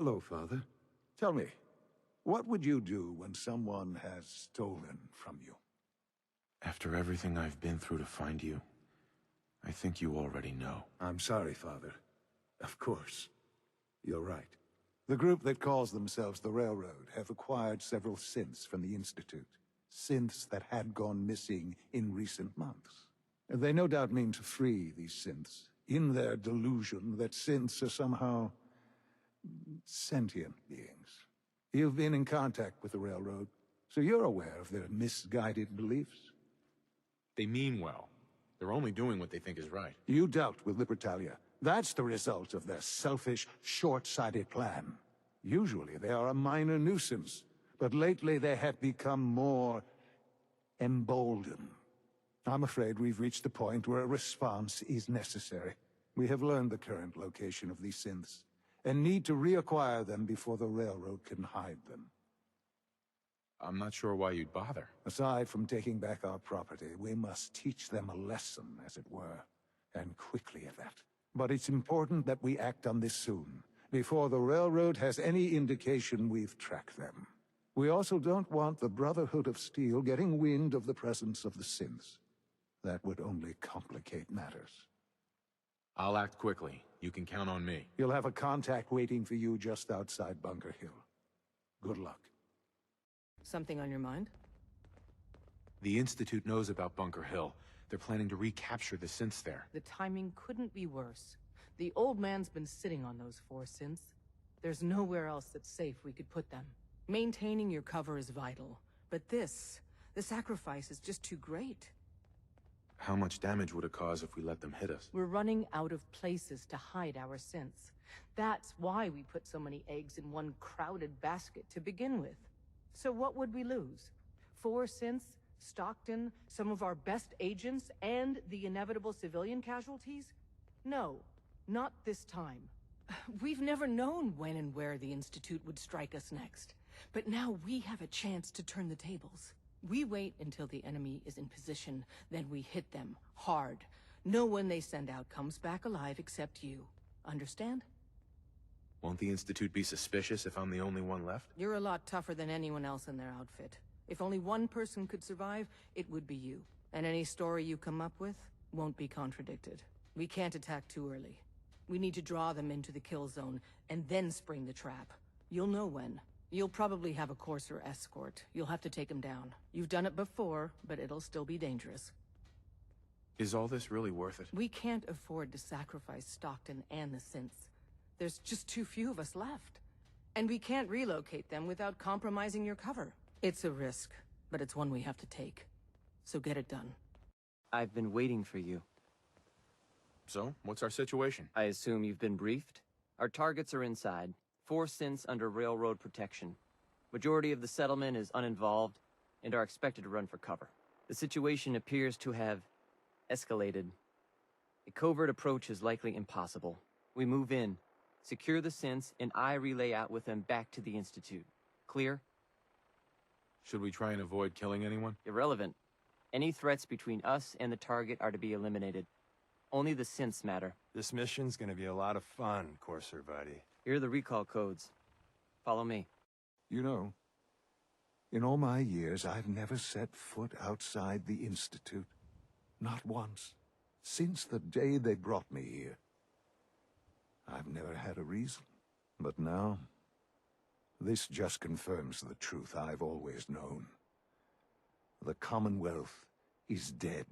Hello, Father. Tell me, what would you do when someone has stolen from you? After everything I've been through to find you, I think you already know. I'm sorry, Father. Of course. You're right. The group that calls themselves the Railroad have acquired several synths from the Institute. Synths that had gone missing in recent months. They no doubt mean to free these synths, in their delusion that synths are somehow sentient beings. You've been in contact with the Railroad, so you're aware of their misguided beliefs. They mean well. They're only doing what they think is right. You dealt with Libertalia. That's the result of their selfish, short-sighted plan. Usually they are a minor nuisance, but lately they have become more emboldened. I'm afraid we've reached the point where a response is necessary. We have learned the current location of these synths, and need to reacquire them before the Railroad can hide them. I'm not sure why you'd bother. Aside from taking back our property, we must teach them a lesson, as it were, and quickly at that. But it's important that we act on this soon, before the Railroad has any indication we've tracked them. We also don't want the Brotherhood of Steel getting wind of the presence of the synths. That would only complicate matters. I'll act quickly. You can count on me. You'll have a contact waiting for you just outside Bunker Hill. Good luck. Something on your mind? The Institute knows about Bunker Hill. They're planning to recapture the synths there. The timing couldn't be worse. The old man's been sitting on those 4 synths. There's nowhere else that's safe we could put them. Maintaining your cover is vital, but the sacrifice is just too great. How much damage would it cause if we let them hit us? We're running out of places to hide our synths. That's why we put so many eggs in one crowded basket to begin with. So what would we lose? 4 synths, Stockton, some of our best agents, and the inevitable civilian casualties? No, not this time. We've never known when and where the Institute would strike us next. But now we have a chance to turn the tables. We wait until the enemy is in position, then we hit them hard. No one they send out comes back alive except you. Understand? Won't the Institute be suspicious if I'm the only one left? You're a lot tougher than anyone else in their outfit. If only one person could survive, it would be you. And any story you come up with won't be contradicted. We can't attack too early. We need to draw them into the kill zone, and then spring the trap. You'll know when. You'll probably have a Courser escort. You'll have to take him down. You've done it before, but it'll still be dangerous. Is all this really worth it? We can't afford to sacrifice Stockton and the synths. There's just too few of us left. And we can't relocate them without compromising your cover. It's a risk, but it's one we have to take. So get it done. I've been waiting for you. So, what's our situation? I assume you've been briefed? Our targets are inside. 4 synths under railroad protection. Majority of the settlement is uninvolved and are expected to run for cover. The situation appears to have escalated. A covert approach is likely impossible. We move in, secure the synths, and I relay out with them back to the Institute. Clear? Should we try and avoid killing anyone? Irrelevant. Any threats between us and the target are to be eliminated. Only the synths matter. This mission's gonna be a lot of fun, Courser buddy. Here are the recall codes. Follow me. You know, in all my years, I've never set foot outside the Institute. Not once. Since the day they brought me here. I've never had a reason. But now, this just confirms the truth I've always known. The Commonwealth is dead.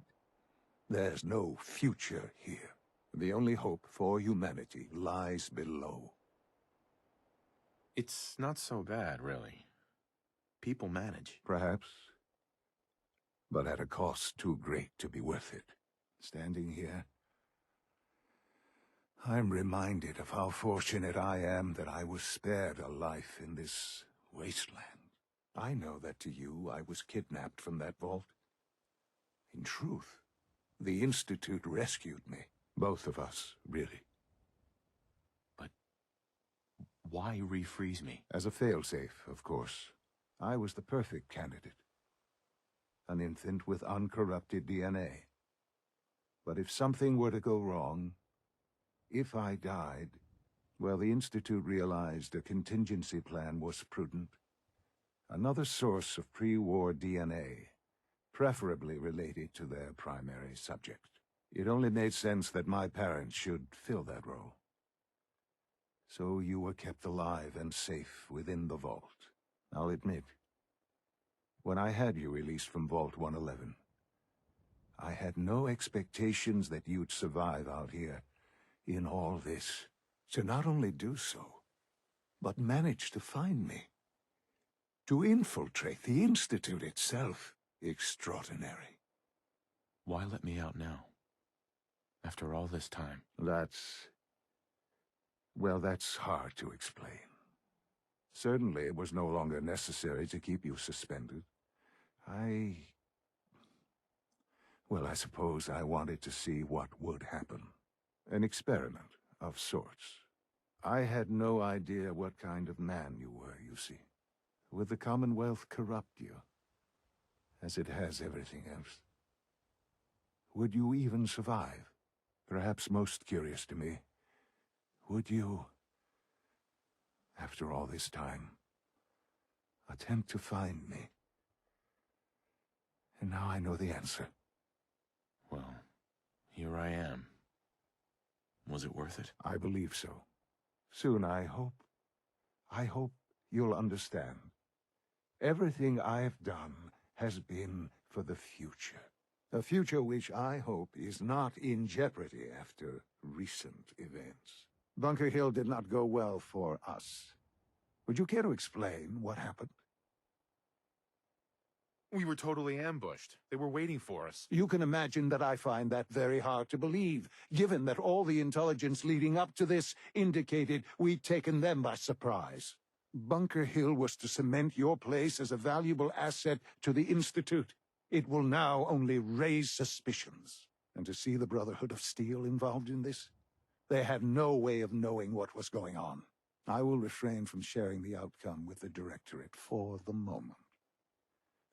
There's no future here. The only hope for humanity lies below. It's not so bad, really. People manage. Perhaps. But at a cost too great to be worth it. Standing here, I'm reminded of how fortunate I am that I was spared a life in this wasteland. I know that to you, I was kidnapped from that vault. In truth, the Institute rescued me. Both of us, really. But why refreeze me? As a failsafe, of course. I was the perfect candidate. An infant with uncorrupted DNA. But if something were to go wrong, if I died, Well, the Institute realized a contingency plan was prudent. Another source of pre-war DNA, preferably related to their primary subject. It only made sense that my parents should fill that role. So you were kept alive and safe within the vault. I'll admit, when I had you released from Vault 111, I had no expectations that you'd survive out here in all this. To not only do so, but manage to find me. To infiltrate the Institute itself. Extraordinary. Why let me out now? After all this time? Well, that's hard to explain. Certainly it was no longer necessary to keep you suspended. Well, I suppose I wanted to see what would happen. An experiment of sorts. I had no idea what kind of man you were, you see. Would the Commonwealth corrupt you, as it has everything else? Would you even survive? Perhaps most curious to me, would you, after all this time, attempt to find me? And now I know the answer. Well, here I am. Was it worth it? I believe so. Soon, I hope. I hope you'll understand. Everything I've done has been for the future. A future which I hope is not in jeopardy after recent events. Bunker Hill did not go well for us. Would you care to explain what happened? We were totally ambushed. They were waiting for us. You can imagine that I find that very hard to believe, given that all the intelligence leading up to this indicated we'd taken them by surprise. Bunker Hill was to cement your place as a valuable asset to the Institute. It will now only raise suspicions. And to see the Brotherhood of Steel involved in this? They had no way of knowing what was going on. I will refrain from sharing the outcome with the Directorate for the moment.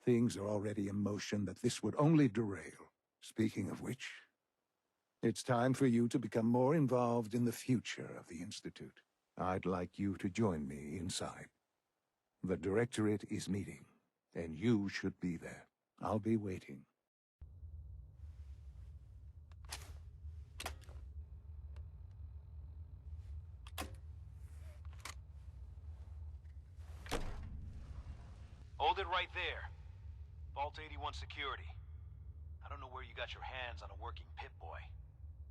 Things are already in motion that this would only derail. Speaking of which, it's time for you to become more involved in the future of the Institute. I'd like you to join me inside. The Directorate is meeting, and you should be there. I'll be waiting. Hold it right there. Vault 81 security. I don't know where you got your hands on a working Pip-Boy,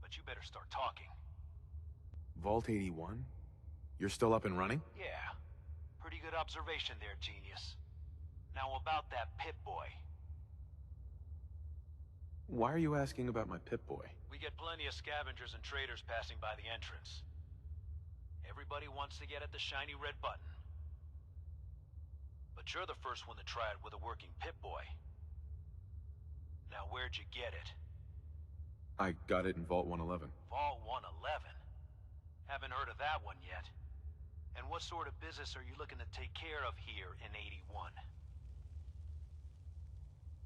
but you better start talking. Vault 81? You're still up and running? Yeah. Pretty good observation there, genius. Now about that Pip-Boy. Why are you asking about my Pip-Boy? We get plenty of scavengers and traders passing by the entrance. Everybody wants to get at the shiny red button. But you're the first one to try it with a working Pip-Boy. Now where'd you get it? I got it in Vault 111. Vault 111? Haven't heard of that one yet. And what sort of business are you looking to take care of here in 81?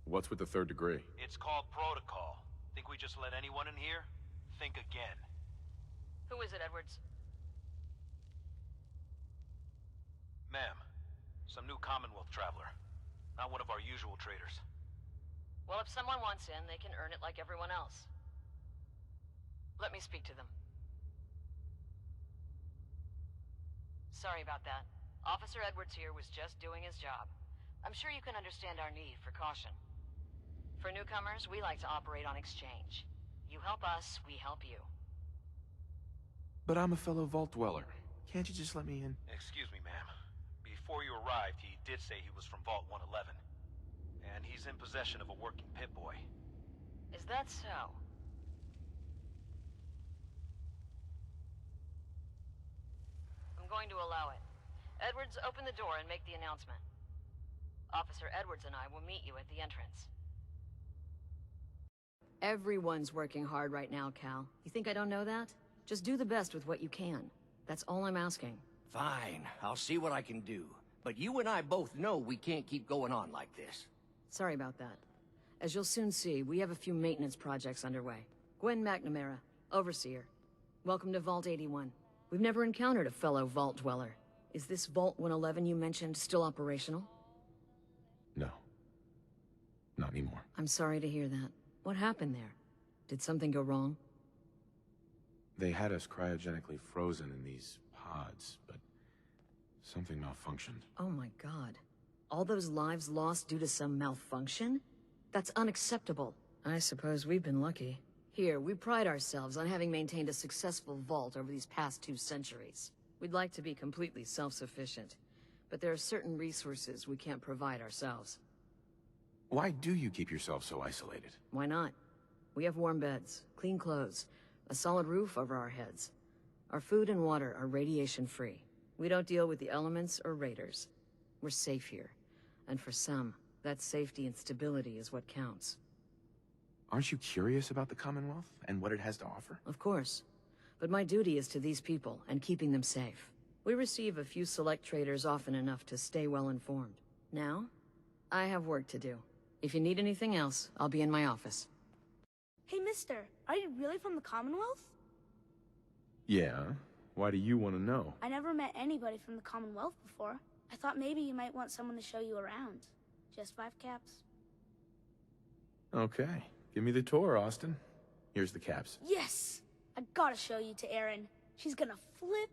What's with the third degree? It's called protocol. Think we just let anyone in here? Think again. Who is it, Edwards? Ma'am, some new Commonwealth traveler. Not one of our usual traders. Well, if someone wants in, they can earn it like everyone else. Let me speak to them. Sorry about that. Officer Edwards here was just doing his job. I'm sure you can understand our need for caution. For newcomers, we like to operate on exchange. You help us, we help you. But I'm a fellow Vault Dweller. Can't you just let me in? Excuse me, ma'am. Before you arrived, he did say he was from Vault 111. And he's in possession of a working Pip-Boy. Is that so? I'm going to allow it. Edwards, open the door and make the announcement. Officer Edwards and I will meet you at the entrance. Everyone's working hard right now, Cal. You think I don't know that? Just do the best with what you can. That's all I'm asking. Fine, I'll see what I can do. But you and I both know we can't keep going on like this. Sorry about that. As you'll soon see, we have a few maintenance projects underway. Gwen McNamara, Overseer. Welcome to Vault 81. We've never encountered a fellow Vault Dweller. Is this Vault 111 you mentioned still operational? No. Not anymore. I'm sorry to hear that. What happened there? Did something go wrong? They had us cryogenically frozen in these pods, but something malfunctioned. Oh my god. All those lives lost due to some malfunction? That's unacceptable. I suppose we've been lucky. Here, we pride ourselves on having maintained a successful vault over these past 2 centuries. We'd like to be completely self-sufficient, but there are certain resources we can't provide ourselves. Why do you keep yourself so isolated? Why not? We have warm beds, clean clothes, a solid roof over our heads. Our food and water are radiation-free. We don't deal with the elements or raiders. We're safe here. And for some, that safety and stability is what counts. Aren't you curious about the Commonwealth and what it has to offer? Of course. But my duty is to these people and keeping them safe. We receive a few select traders often enough to stay well informed. Now, I have work to do. If you need anything else, I'll be in my office. Hey, mister, are you really from the Commonwealth? Yeah. Why do you want to know? I never met anybody from the Commonwealth before. I thought maybe you might want someone to show you around. Just 5 caps. Okay. Give me the tour, Austin. Here's the caps. Yes! I gotta show you to Erin. She's gonna flip.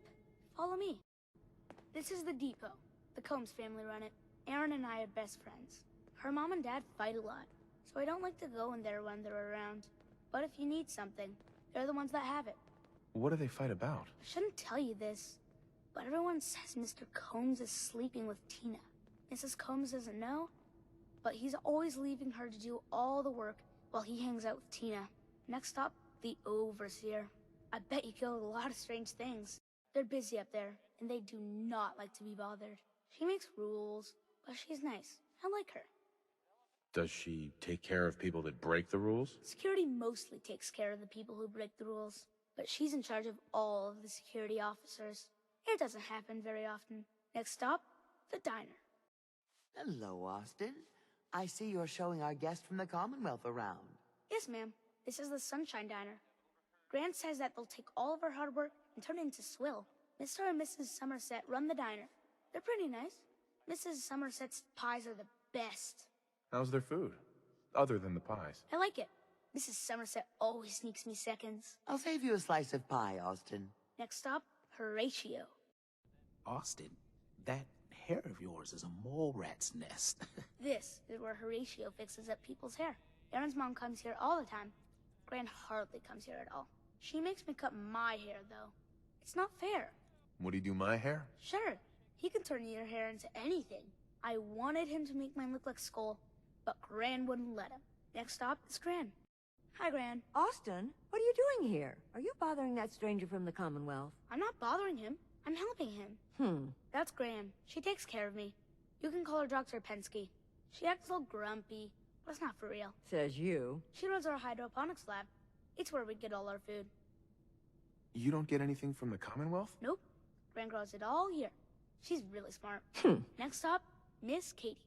Follow me. This is the depot. The Combs family run it. Erin and I are best friends. Her mom and dad fight a lot, so I don't like to go in there when they're around. But if you need something, they're the ones that have it. What do they fight about? I shouldn't tell you this, but everyone says Mr. Combs is sleeping with Tina. Mrs. Combs doesn't know, but he's always leaving her to do all the work while he hangs out with Tina. Next stop, the Overseer. I bet you killed a lot of strange things. They're busy up there, and they do not like to be bothered. She makes rules, but she's nice. I like her. Does she take care of people that break the rules? Security mostly takes care of the people who break the rules, but she's in charge of all of the security officers. It doesn't happen very often. Next stop, the diner. Hello, Austin. I see you're showing our guest from the Commonwealth around. Yes, ma'am. This is the Sunshine Diner. Grant says that they'll take all of our hard work and turn it into swill. Mr. and Mrs. Somerset run the diner. They're pretty nice. Mrs. Somerset's pies are the best. How's their food? Other than the pies. I like it. Mrs. Somerset always sneaks me seconds. I'll save you a slice of pie, Austin. Next stop, Horatio. Austin, that hair of yours is a mole rat's nest. This is where Horatio fixes up people's hair. Erin's mom comes here all the time. Gran hardly comes here at all. She makes me cut my hair, though. It's not fair. Would he do my hair? Sure, he can turn your hair into anything. I wanted him to make mine look like Skull, but Gran wouldn't let him. Next stop is Gran. Hi, Gran. Austin, what are you doing here? Are you bothering that stranger from the Commonwealth? I'm not bothering him. I'm helping him. That's Gran. She takes care of me. You can call her Dr. Pensky. She acts all grumpy, but it's not for real. Says you. She runs our hydroponics lab. It's where we get all our food. You don't get anything from the Commonwealth? Nope. Gran grows it all here. She's really smart. Next stop, Miss Katie.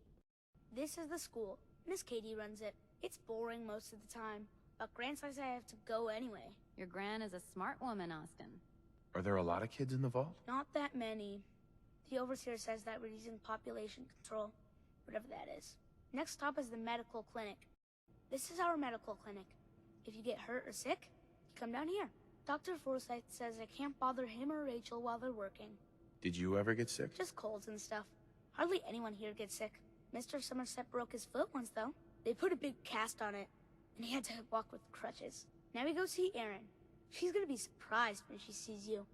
This is the school. Miss Katie runs it. It's boring most of the time, but Gran says I have to go anyway. Your Gran is a smart woman, Austin. Are there a lot of kids in the vault? Not that many. The Overseer says that we're using population control, whatever that is. Next stop is the medical clinic. This is our medical clinic. If you get hurt or sick, you come down here. Dr. Forsyth says I can't bother him or Rachel while they're working. Did you ever get sick? Just colds and stuff. Hardly anyone here gets sick. Mr. Somerset broke his foot once, though. They put a big cast on it, and he had to walk with crutches. Now we go see Erin. She's gonna be surprised when she sees you.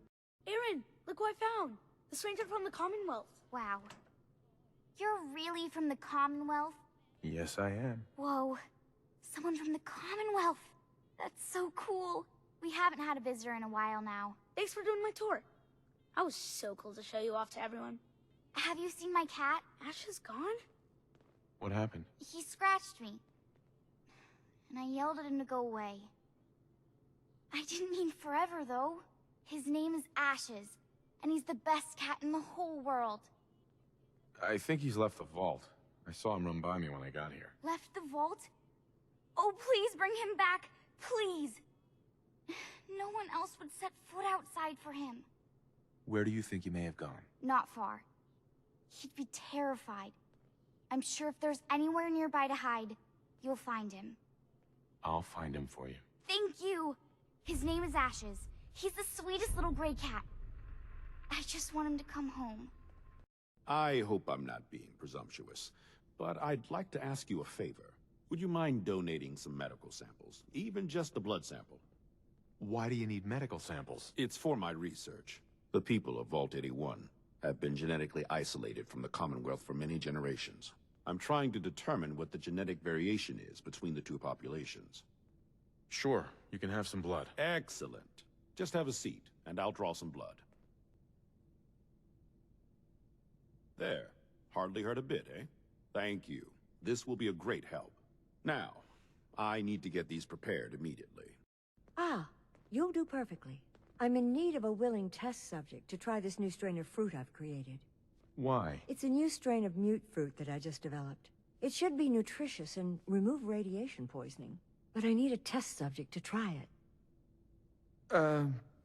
Erin, look who I found! The stranger from the Commonwealth. Wow. You're really from the Commonwealth? Yes, I am. Whoa. Someone from the Commonwealth. That's so cool. We haven't had a visitor in a while now. Thanks for doing my tour. I was so cool to show you off to everyone. Have you seen my cat? Ash is gone? What happened? He scratched me. And I yelled at him to go away. I didn't mean forever, though. His name is Ashes, and he's the best cat in the whole world. I think he's left the vault. I saw him run by me when I got here. Left the vault? Oh, please bring him back. Please. No one else would set foot outside for him. Where do you think he may have gone? Not far. He'd be terrified. I'm sure if there's anywhere nearby to hide, you'll find him. I'll find him for you. Thank you! His name is Ashes. He's the sweetest little gray cat. I just want him to come home. I hope I'm not being presumptuous, but I'd like to ask you a favor. Would you mind donating some medical samples, even just a blood sample? Why do you need medical samples? It's for my research. The people of Vault 81 have been genetically isolated from the Commonwealth for many generations. I'm trying to determine what the genetic variation is between the two populations. Sure, you can have some blood. Excellent. Just have a seat, and I'll draw some blood. There. Hardly hurt a bit, eh? Thank you. This will be a great help. Now, I need to get these prepared immediately. Ah, you'll do perfectly. I'm in need of a willing test subject to try this new strain of fruit I've created. Why? It's a new strain of mute fruit that I just developed. It should be nutritious and remove radiation poisoning. But I need a test subject to try it.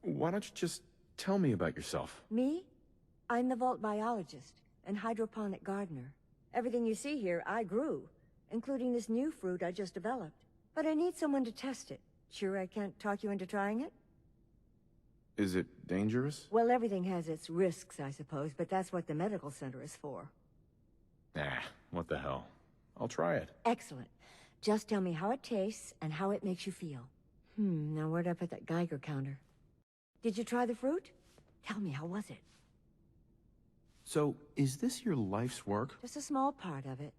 Why don't you just tell me about yourself? Me? I'm the vault biologist and hydroponic gardener. Everything you see here, I grew, including this new fruit I just developed. But I need someone to test it. Sure I can't talk you into trying it? Is it dangerous? Well, everything has its risks, I suppose, but that's what the medical center is for. Nah, what the hell. I'll try it. Excellent. Just tell me how it tastes and how it makes you feel. Now where'd I put that Geiger counter? Did you try the fruit? Tell me, how was it? So, is this your life's work? Just a small part of it.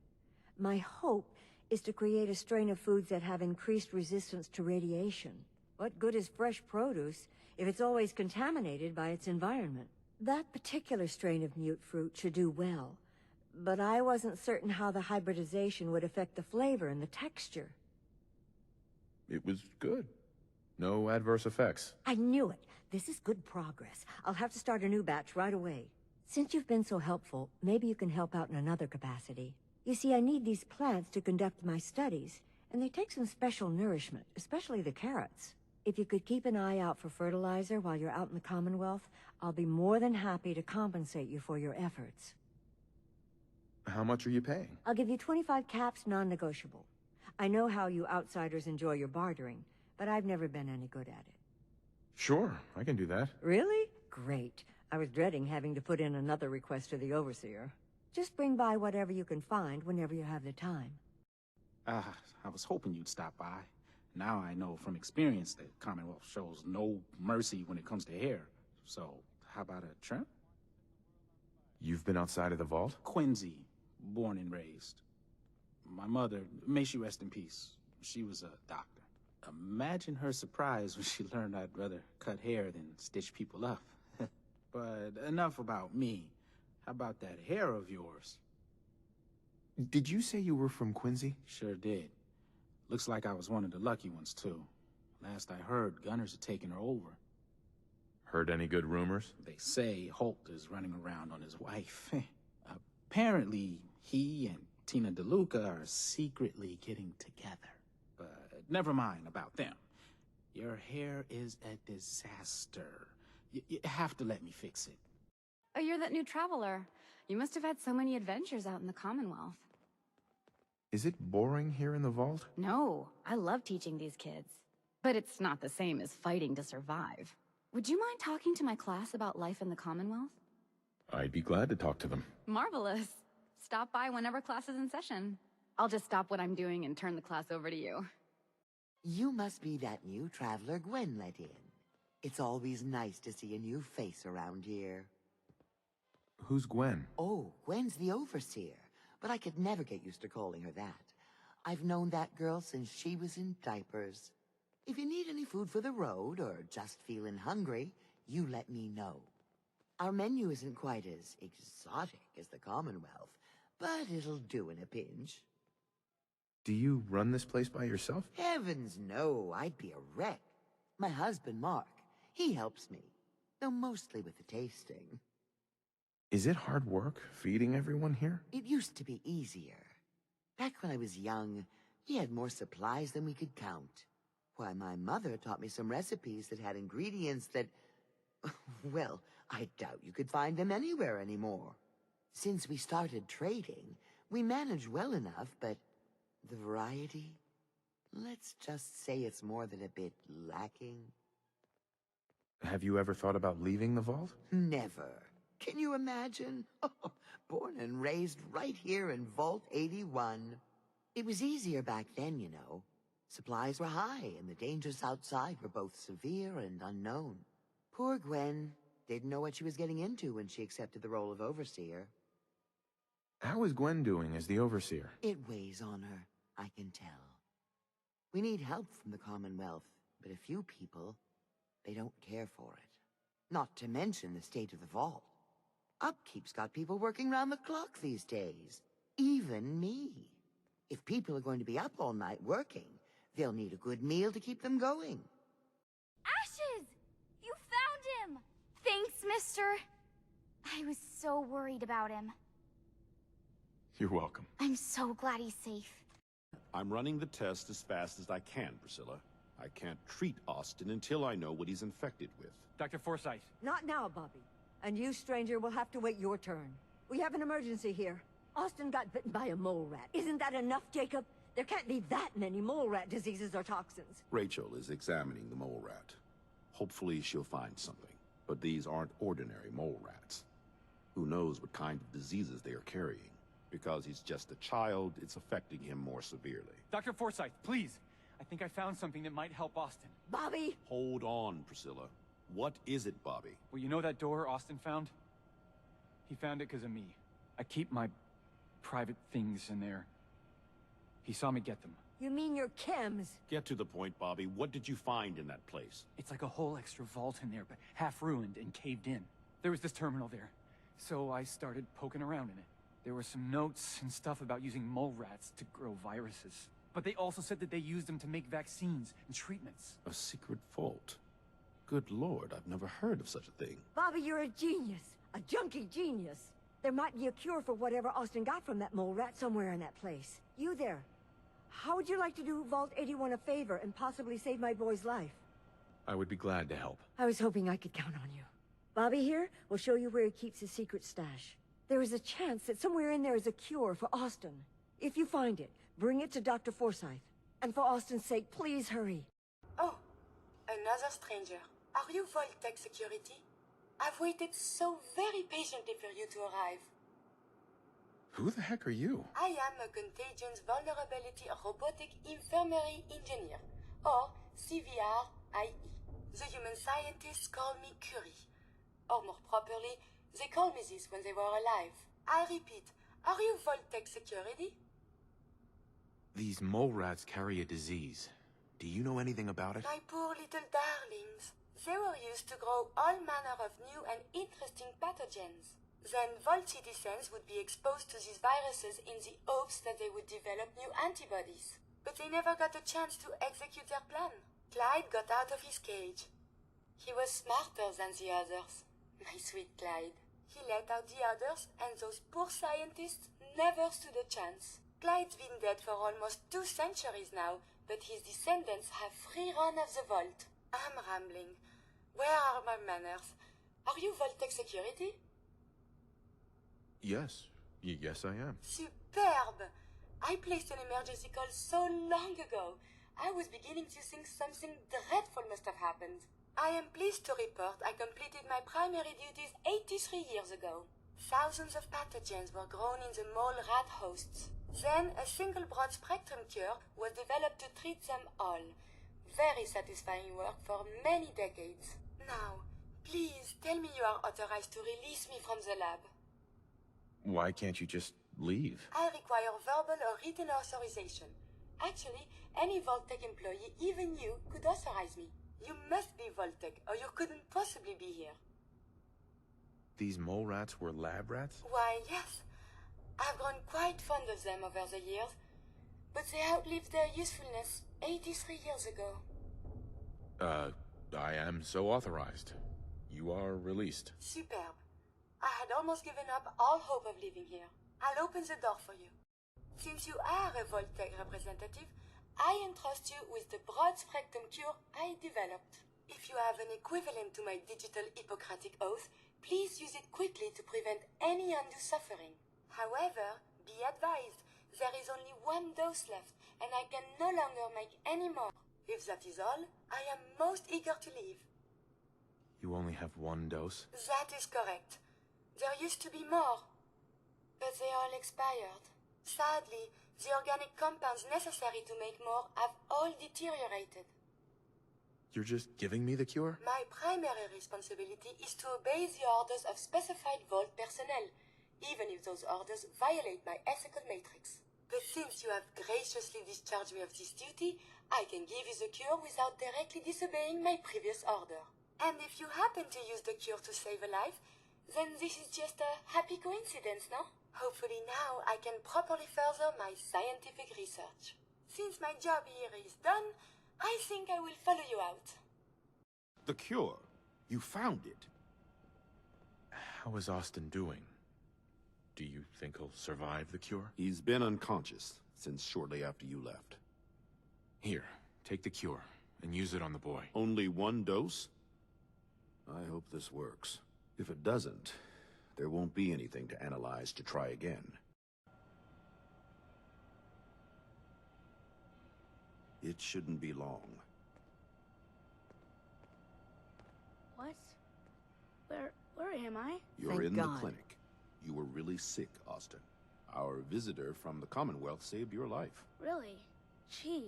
My hope is to create a strain of foods that have increased resistance to radiation. What good is fresh produce if it's always contaminated by its environment? That particular strain of mute fruit should do well, but I wasn't certain how the hybridization would affect the flavor and the texture. It was good. No adverse effects. I knew it. This is good progress. I'll have to start a new batch right away. Since you've been so helpful, maybe you can help out in another capacity. You see, I need these plants to conduct my studies, and they take some special nourishment, especially the carrots. If you could keep an eye out for fertilizer while you're out in the Commonwealth, I'll be more than happy to compensate you for your efforts. How much are you paying? I'll give you 25 caps, non-negotiable. I know how you outsiders enjoy your bartering, but I've never been any good at it. Sure, I can do that. Really? Great. I was dreading having to put in another request to the Overseer. Just bring by whatever you can find whenever you have the time. I was hoping you'd stop by. Now I know from experience that Commonwealth shows no mercy when it comes to hair. So, how about a trim? You've been outside of the vault? Quincy, born and raised. My mother, may she rest in peace, she was a doctor. Imagine her surprise when she learned I'd rather cut hair than stitch people up. But enough about me. How about that hair of yours? Did you say you were from Quincy? Sure did. Looks like I was one of the lucky ones, too. Last I heard, Gunners are taking her over. Heard any good rumors? They say Holt is running around on his wife. Apparently, he and Tina DeLuca are secretly getting together. But never mind about them. Your hair is a disaster. You have to let me fix it. Oh, you're that new traveler. You must have had so many adventures out in the Commonwealth. Is it boring here in the vault? No, I love teaching these kids. But it's not the same as fighting to survive. Would you mind talking to my class about life in the Commonwealth? I'd be glad to talk to them. Marvelous. Stop by whenever class is in session. I'll just stop what I'm doing and turn the class over to you. You must be that new traveler Gwen let in. It's always nice to see a new face around here. Who's Gwen? Oh, Gwen's the Overseer, but I could never get used to calling her that. I've known that girl since she was in diapers. If you need any food for the road, or just feeling hungry, you let me know. Our menu isn't quite as exotic as the Commonwealth, but it'll do in a pinch. Do you run this place by yourself? Heavens no, I'd be a wreck. My husband, Mark, he helps me, though mostly with the tasting. Is it hard work feeding everyone here? It used to be easier. Back when I was young, we had more supplies than we could count. Why, my mother taught me some recipes that had ingredients that, Well, I doubt you could find them anywhere anymore. Since we started trading, we manage well enough, but the variety? Let's just say it's more than a bit lacking. Have you ever thought about leaving the vault? Never. Can you imagine? Born and raised right here in Vault 81. It was easier back then, you know. Supplies were high, and the dangers outside were both severe and unknown. Poor Gwen didn't know what she was getting into when she accepted the role of Overseer. How is Gwen doing as the Overseer? It weighs on her, I can tell. We need help from the Commonwealth, but a few people, they don't care for it. Not to mention the state of the vault. Upkeep's got people working round the clock these days. Even me. If people are going to be up all night working, they'll need a good meal to keep them going. Ashes! You found him! Thanks, mister. I was so worried about him. You're welcome. I'm so glad he's safe. I'm running the test as fast as I can, Priscilla. I can't treat Austin until I know what he's infected with. Dr. Forsyth. Not now, Bobby. And you, stranger, will have to wait your turn. We have an emergency here. Austin got bitten by a mole rat. Isn't that enough, Jacob? There can't be that many mole rat diseases or toxins. Rachel is examining the mole rat. Hopefully she'll find something. But these aren't ordinary mole rats. Who knows what kind of diseases they are carrying? Because he's just a child, it's affecting him more severely. Dr. Forsyth, please. I think I found something that might help Austin. Bobby! Hold on, Priscilla. What is it, Bobby? Well, you know that door Austin found? He found it because of me. I keep my private things in there. He saw me get them. You mean your chems? Get to the point, Bobby. What did you find in that place? It's like a whole extra vault in there, but half ruined and caved in. There was this terminal there, so I started poking around in it. There were some notes and stuff about using mole rats to grow viruses. But they also said that they used them to make vaccines and treatments. A secret vault? Good Lord, I've never heard of such a thing. Bobby, you're a genius. A junkie genius. There might be a cure for whatever Austin got from that mole rat somewhere in that place. You there. How would you like to do Vault 81 a favor and possibly save my boy's life? I would be glad to help. I was hoping I could count on you. Bobby here will show you where he keeps his secret stash. There is a chance that somewhere in there is a cure for Austin. If you find it, bring it to Dr. Forsyth. And for Austin's sake, please hurry. Oh, another stranger. Are you Vault-Tec Security? I've waited so very patiently for you to arrive. Who the heck are you? I am a Contagions Vulnerability Robotic Infirmary Engineer, or CVR-IE. The human scientists call me Curie. Or more properly, they called me this when they were alive. I repeat, are you Vault-Tec Security? These mole rats carry a disease. Do you know anything about it? My poor little darlings. They were used to grow all manner of new and interesting pathogens. Then Vault citizens would be exposed to these viruses in the hopes that they would develop new antibodies. But they never got a chance to execute their plan. Clyde got out of his cage. He was smarter than the others. My sweet Clyde. He let out the others, and those poor scientists never stood a chance. Clyde's been dead for almost 2 centuries now, but his descendants have free run of the vault. I'm rambling. Where are my manners? Are you Vault-Tec Security? Yes. Yes, I am. Superb! I placed an emergency call so long ago. I was beginning to think something dreadful must have happened. I am pleased to report I completed my primary duties 83 years ago. Thousands of pathogens were grown in the mole rat hosts. Then a single broad-spectrum cure was developed to treat them all. Very satisfying work for many decades. Now, please tell me you are authorized to release me from the lab. Why can't you just leave? I require verbal or written authorization. Actually, any Vault-Tec employee, even you, could authorize me. You must be Vault-Tec, or you couldn't possibly be here. These mole rats were lab rats? Why, yes. I've grown quite fond of them over the years, but they outlived their usefulness 83 years ago. I am so authorized. You are released. Superb. I had almost given up all hope of living here. I'll open the door for you. Since you are a Vault-Tec representative, I entrust you with the broad-spectrum cure I developed. If you have an equivalent to my digital Hippocratic oath, please use it quickly to prevent any undue suffering. However, be advised, there is only one dose left, and I can no longer make any more. If that is all, I am most eager to leave. You only have one dose? That is correct. There used to be more, but they all expired. Sadly, the organic compounds necessary to make more have all deteriorated. You're just giving me the cure? My primary responsibility is to obey the orders of specified Vault personnel, even if those orders violate my ethical matrix. But since you have graciously discharged me of this duty, I can give you the cure without directly disobeying my previous order. And if you happen to use the cure to save a life, then this is just a happy coincidence, no? Hopefully now I can properly further my scientific research. Since my job here is done, I think I will follow you out. The cure. You found it. How is Austin doing? Do you think he'll survive the cure? He's been unconscious since shortly after you left. Here, take the cure, and use it on the boy. Only one dose? I hope this works. If it doesn't, there won't be anything to analyze to try again. It shouldn't be long. What? Where am I? You're in the clinic. You were really sick, Austin. Our visitor from the Commonwealth saved your life. Really? Gee,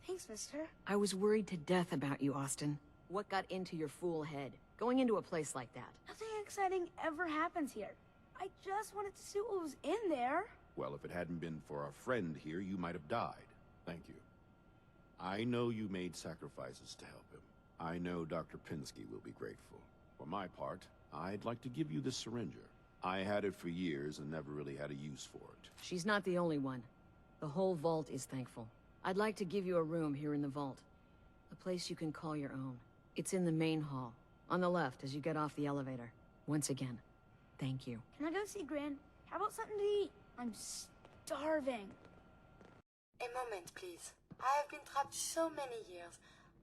thanks, mister. I was worried to death about you, Austin. What got into your fool head? Going into a place like that? Nothing exciting ever happens here. I just wanted to see what was in there. Well, if it hadn't been for our friend here, you might have died. Thank you. I know you made sacrifices to help him. I know Dr. Pinsky will be grateful. For my part, I'd like to give you this syringer. I had it for years and never really had a use for it. She's not the only one. The whole vault is thankful. I'd like to give you a room here in the vault. A place you can call your own. It's in the main hall. On the left as you get off the elevator. Once again, thank you. Can I go see Gran? How about something to eat? I'm starving. A moment, please. I have been trapped so many years.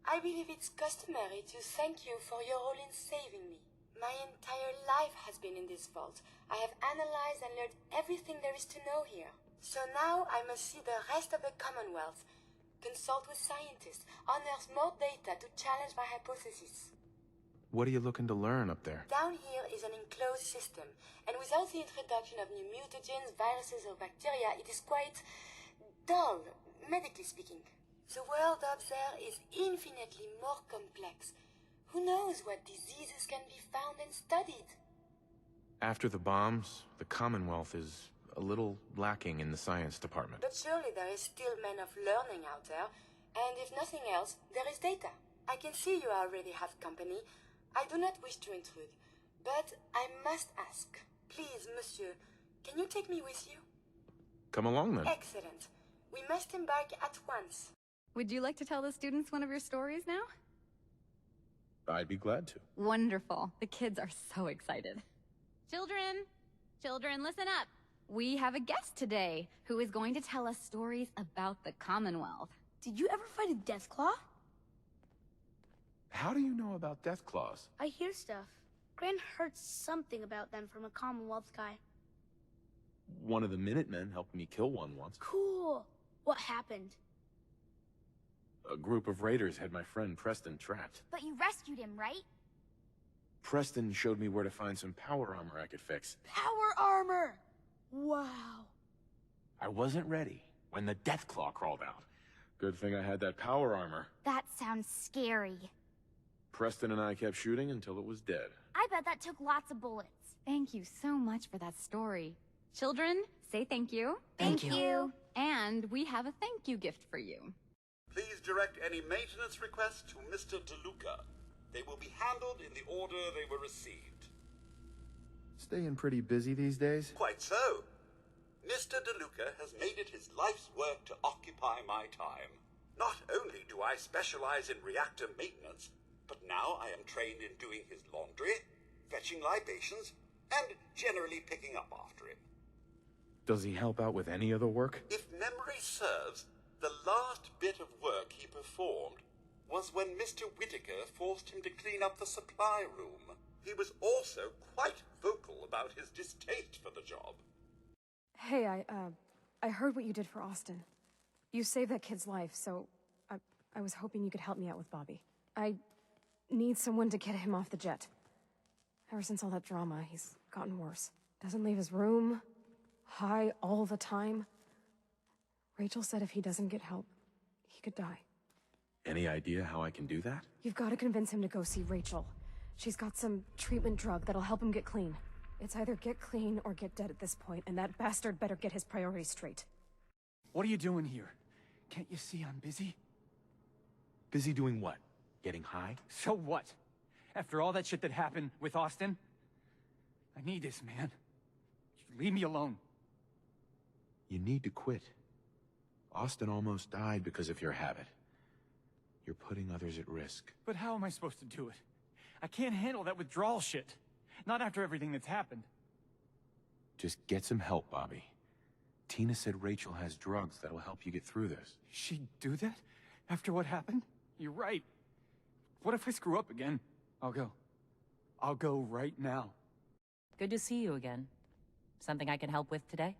I believe it's customary to thank you for your role in saving me. My entire life has been in this vault. I have analyzed and learned everything there is to know here. So now I must see the rest of the Commonwealth, consult with scientists, unearth more data to challenge my hypothesis. What are you looking to learn up there? Down here is an enclosed system, and without the introduction of new mutagens, viruses, or bacteria, it is quite dull, medically speaking. The world up there is infinitely more complex. Who knows what diseases can be found and studied? After the bombs, the Commonwealth is a little lacking in the science department. But surely there is still men of learning out there, and if nothing else, there is data. I can see you already have company. I do not wish to intrude, but I must ask. Please, monsieur, can you take me with you? Come along then. Excellent. We must embark at once. Would you like to tell the students one of your stories now? I'd be glad to. Wonderful. The kids are so excited. Children, listen up. We have a guest today who is going to tell us stories about the Commonwealth. Did you ever fight a Deathclaw? How do you know about Deathclaws? I hear stuff. Gran heard something about them from a Commonwealth guy. One of the Minutemen helped me kill one once. Cool. What happened? A group of raiders had my friend Preston trapped. But you rescued him, right? Preston showed me where to find some power armor I could fix. Power armor! Wow. I wasn't ready when the Deathclaw crawled out. Good thing I had that power armor. That sounds scary. Preston and I kept shooting until it was dead. I bet that took lots of bullets. Thank you so much for that story. Children, say thank you. Thank you. And we have a thank you gift for you. Please direct any maintenance requests to Mr. DeLuca. They will be handled in the order they were received. Staying pretty busy these days? Quite so. Mr. DeLuca has made it his life's work to occupy my time. Not only do I specialize in reactor maintenance, but now I am trained in doing his laundry, fetching libations, and generally picking up after him. Does he help out with any other work? If memory serves, the last bit of work he performed was when Mr. Whitaker forced him to clean up the supply room. He was also quite vocal about his distaste for the job. Hey, I heard what you did for Austin. You saved that kid's life, so I was hoping you could help me out with Bobby. I need someone to get him off the jet. Ever since all that drama, he's gotten worse. Doesn't leave his room, high all the time. Rachel said if he doesn't get help, he could die. Any idea how I can do that? You've got to convince him to go see Rachel. She's got some treatment drug that'll help him get clean. It's either get clean or get dead at this point, and that bastard better get his priorities straight. What are you doing here? Can't you see I'm busy? Busy doing what? Getting high? So what? After all that shit that happened with Austin? I need this, man. Leave me alone. You need to quit. Austin almost died because of your habit. You're putting others at risk. But how am I supposed to do it? I can't handle that withdrawal shit. Not after everything that's happened. Just get some help, Bobby. Tina said Rachel has drugs that'll help you get through this. She'd do that? After what happened? You're right. What if I screw up again? I'll go. I'll go right now. Good to see you again. Something I can help with today?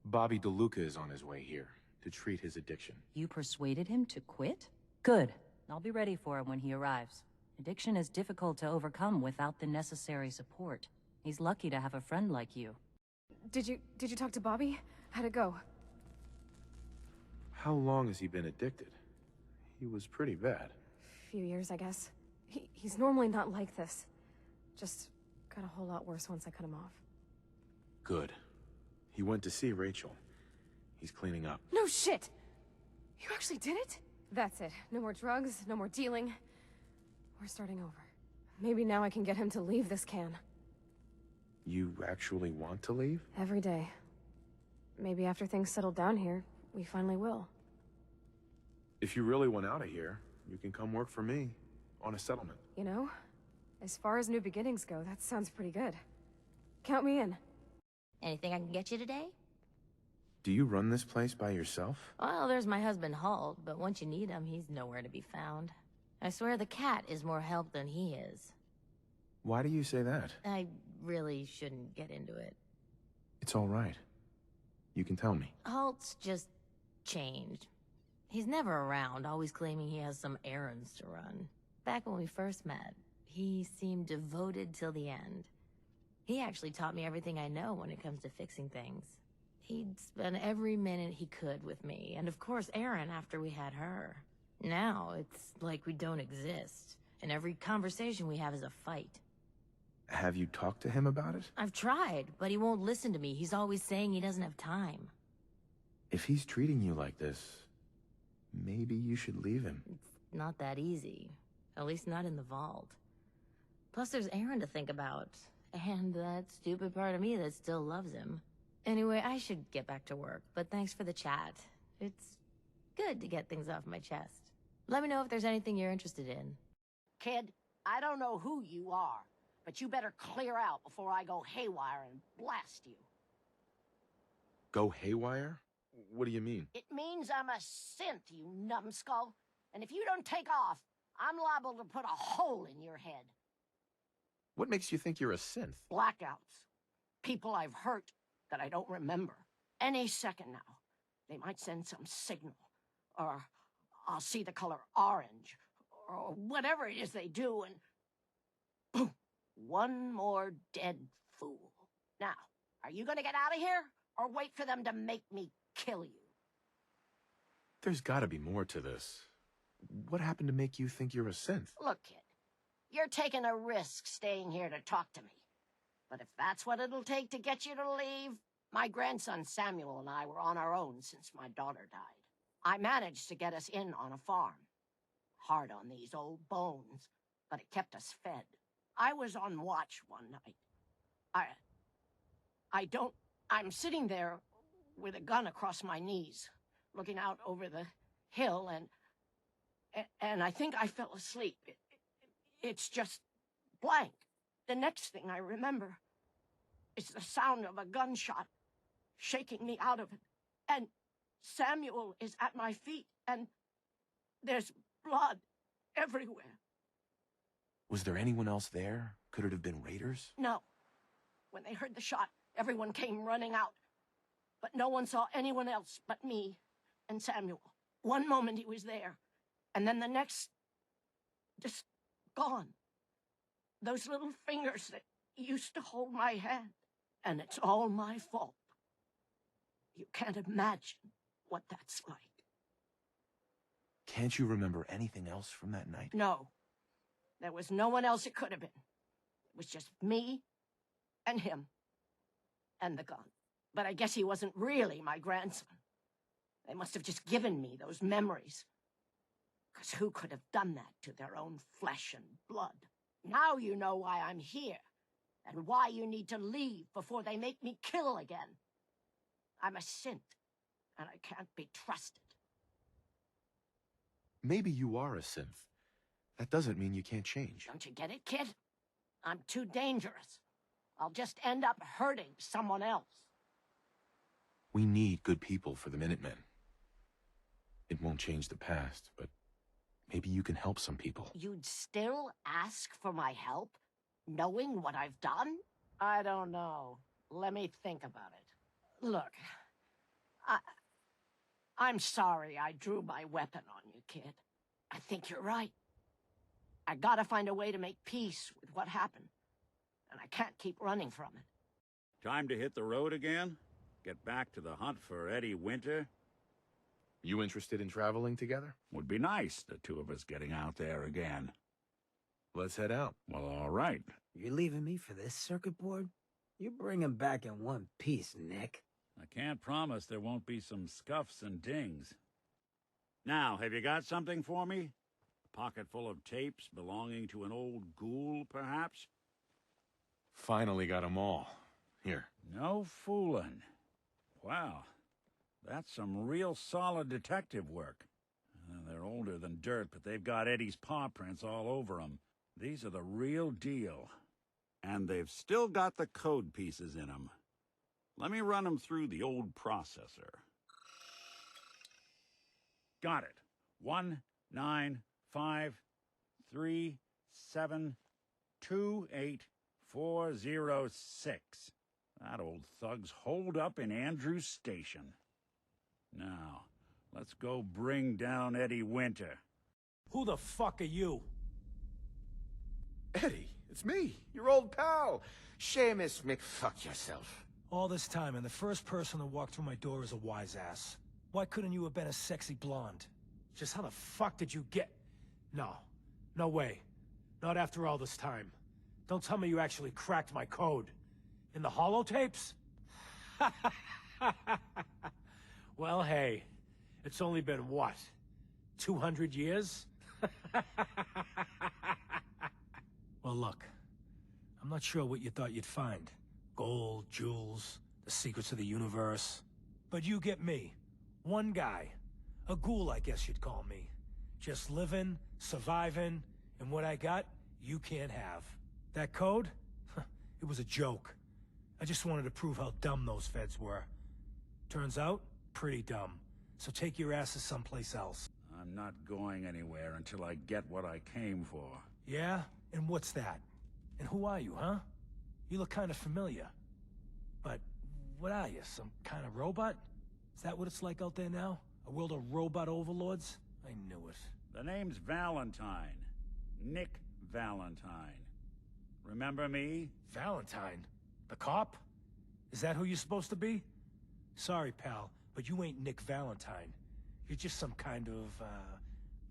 Bobby DeLuca is on his way here to treat his addiction. You persuaded him to quit? Good. I'll be ready for him when he arrives. Addiction is difficult to overcome without the necessary support. He's lucky to have a friend like you. Did you talk to Bobby? How'd it go? How long has he been addicted? He was pretty bad. Few years, I guess. He's normally not like this. Just got a whole lot worse once I cut him off. Good. He went to see Rachel. He's cleaning up. No shit! You actually did it? That's it. No more drugs, no more dealing. We're starting over. Maybe now I can get him to leave this can. You actually want to leave? Every day. Maybe after things settle down here, we finally will. If you really want out of here, you can come work for me on a settlement. You know, as far as new beginnings go, that sounds pretty good. Count me in. Anything I can get you today? Do you run this place by yourself? Well, there's my husband Halt, but once you need him, he's nowhere to be found. I swear the cat is more help than he is. Why do you say that? I really shouldn't get into it. It's all right. You can tell me. Halt's just changed. He's never around, always claiming he has some errands to run. Back when we first met, he seemed devoted till the end. He actually taught me everything I know when it comes to fixing things. He'd spend every minute he could with me, and of course Erin after we had her. Now, it's like we don't exist, and every conversation we have is a fight. Have you talked to him about it? I've tried, but he won't listen to me. He's always saying he doesn't have time. If he's treating you like this, maybe you should leave him. It's not that easy. At least not in the vault. Plus there's Erin to think about, and that stupid part of me that still loves him. Anyway, I should get back to work, but thanks for the chat. It's good to get things off my chest. Let me know if there's anything you're interested in. Kid, I don't know who you are, but you better clear out before I go haywire and blast you. Go haywire? What do you mean? It means I'm a synth, you numbskull. And if you don't take off, I'm liable to put a hole in your head. What makes you think you're a synth? Blackouts. People I've hurt that I don't remember. Any second now, they might send some signal. Or I'll see the color orange. Or whatever it is they do, and boom, one more dead fool. Now, are you gonna get out of here, or wait for them to make me kill you? There's gotta be more to this. What happened to make you think you're a synth? Look, kid, you're taking a risk staying here to talk to me. But if that's what it'll take to get you to leave, my grandson Samuel and I were on our own since my daughter died. I managed to get us in on a farm. Hard on these old bones, but it kept us fed. I was on watch one night. I'm sitting there with a gun across my knees, looking out over the hill, and I think I fell asleep. It's just blank. The next thing I remember is the sound of a gunshot shaking me out of it. And Samuel is at my feet, and there's blood everywhere. Was there anyone else there? Could it have been raiders? No. When they heard the shot, everyone came running out. But no one saw anyone else but me and Samuel. One moment he was there, and then the next, just gone. Those little fingers that used to hold my hand. And it's all my fault. You can't imagine what that's like. Can't you remember anything else from that night? No. There was no one else it could have been. It was just me and him and the gun. But I guess he wasn't really my grandson. They must have just given me those memories. Because who could have done that to their own flesh and blood? Now you know why I'm here, and why you need to leave before they make me kill again. I'm a synth, and I can't be trusted. Maybe you are a synth. That doesn't mean you can't change. Don't you get it, kid? I'm too dangerous. I'll just end up hurting someone else. We need good people for the Minutemen. It won't change the past, but maybe you can help some people. You'd still ask for my help, knowing what I've done? I don't know. Let me think about it. Look, I'm sorry I drew my weapon on you, kid. I think you're right. I gotta find a way to make peace with what happened. And I can't keep running from it. Time to hit the road again? Get back to the hunt for Eddie Winter? You interested in traveling together? Would be nice, the two of us getting out there again. Let's head out. Well, all right. You leaving me for this circuit board? You bring him back in one piece, Nick. I can't promise there won't be some scuffs and dings. Now, have you got something for me? A pocket full of tapes belonging to an old ghoul, perhaps? Finally got 'em all. Here. No fooling. Wow. That's some real solid detective work. They're older than dirt, but they've got Eddie's paw prints all over them. These are the real deal. And they've still got the code pieces in them. Let me run them through the old processor. Got it. 19553728406. That old thug's holed up in Andrews Station. Now, let's go bring down Eddie Winter. Who the fuck are you? Eddie, it's me, your old pal, Seamus McFuck yourself. All this time, and the first person to walk through my door is a wise ass. Why couldn't you have been a sexy blonde? Just how the fuck did you get... No. No way. Not after all this time. Don't tell me you actually cracked my code. In the holotapes? Well, hey. It's only been, what, 200 years? Well, look. I'm not sure what you thought you'd find. Gold, jewels, the secrets of the universe. But you get me. One guy. A ghoul, I guess you'd call me. Just living, surviving, and what I got, you can't have. That code? It was a joke. I just wanted to prove how dumb those feds were. Turns out, pretty dumb. So take your asses someplace else. I'm not going anywhere until I get what I came for. Yeah? And what's that? And who are you, huh? You look kind of familiar. But what are you, some kind of robot? Is that what it's like out there now? A world of robot overlords? I knew it. The name's Valentine. Nick Valentine. Remember me? Valentine? The cop? Is that who you're supposed to be? Sorry, pal, but you ain't Nick Valentine. You're just some kind of,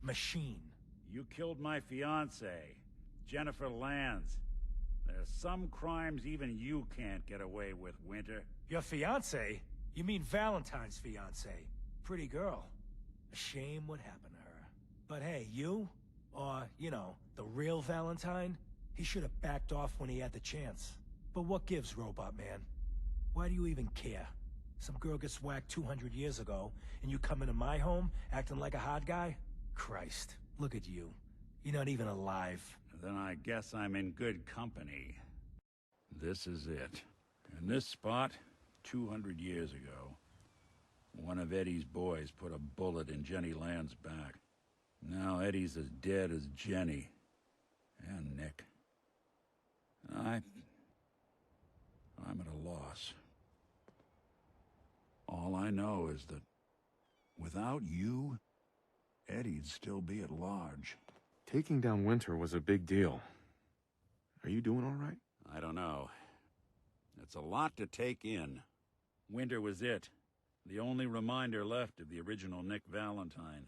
machine. You killed my fiancée, Jennifer Lands. There's some crimes even you can't get away with, Winter. Your fiancée? You mean Valentine's fiancée? Pretty girl. A shame what happened to her. But hey, you? Or, you know, the real Valentine? He should have backed off when he had the chance. But what gives, Robot Man? Why do you even care? Some girl gets whacked 200 years ago, and you come into my home acting like a hard guy? Christ, look at you. You're not even alive. Then I guess I'm in good company. This is it. In this spot, 200 years ago, one of Eddie's boys put a bullet in Jenny Land's back. Now Eddie's as dead as Jenny. And Nick. I'm at a loss. All I know is that without you, Eddie'd still be at large. Taking down Winter was a big deal. Are you doing all right? I don't know. It's a lot to take in. Winter was it. The only reminder left of the original Nick Valentine.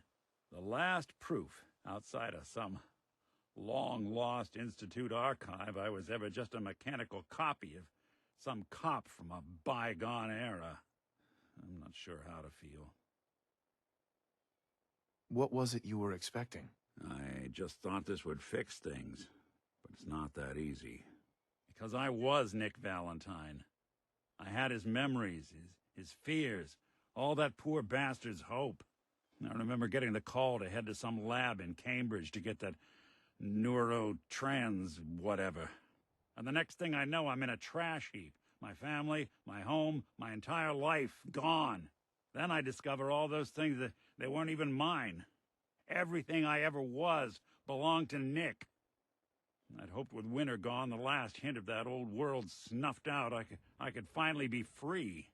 The last proof, outside of some long-lost Institute archive, I was ever just a mechanical copy of some cop from a bygone era. I'm not sure how to feel. What was it you were expecting? I just thought this would fix things, but it's not that easy. Because I was Nick Valentine. I had his memories, his fears, all that poor bastard's hope. I remember getting the call to head to some lab in Cambridge to get that neurotrans whatever. And the next thing I know, I'm in a trash heap. My family, my home, my entire life gone. Then I discover all those things that they weren't even mine. Everything I ever was belonged to Nick. I'd hoped with Winter gone, the last hint of that old world snuffed out, I could finally be free.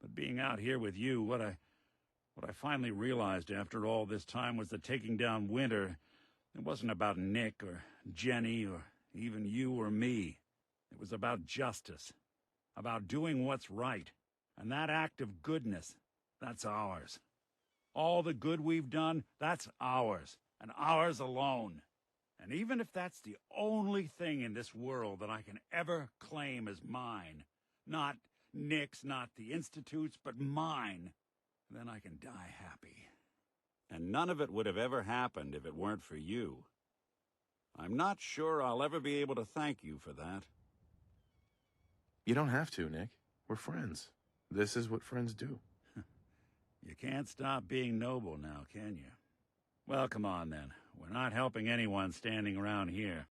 But being out here with you, what I finally realized after all this time was that taking down Winter, it wasn't about Nick or Jenny or even you or me. It was about justice, about doing what's right. And that act of goodness, that's ours. All the good we've done, that's ours, and ours alone. And even if that's the only thing in this world that I can ever claim as mine, not Nick's, not the Institute's, but mine, then I can die happy. And none of it would have ever happened if it weren't for you. I'm not sure I'll ever be able to thank you for that. You don't have to, Nick. We're friends. This is what friends do. You can't stop being noble now, can you? Well, come on then. We're not helping anyone standing around here.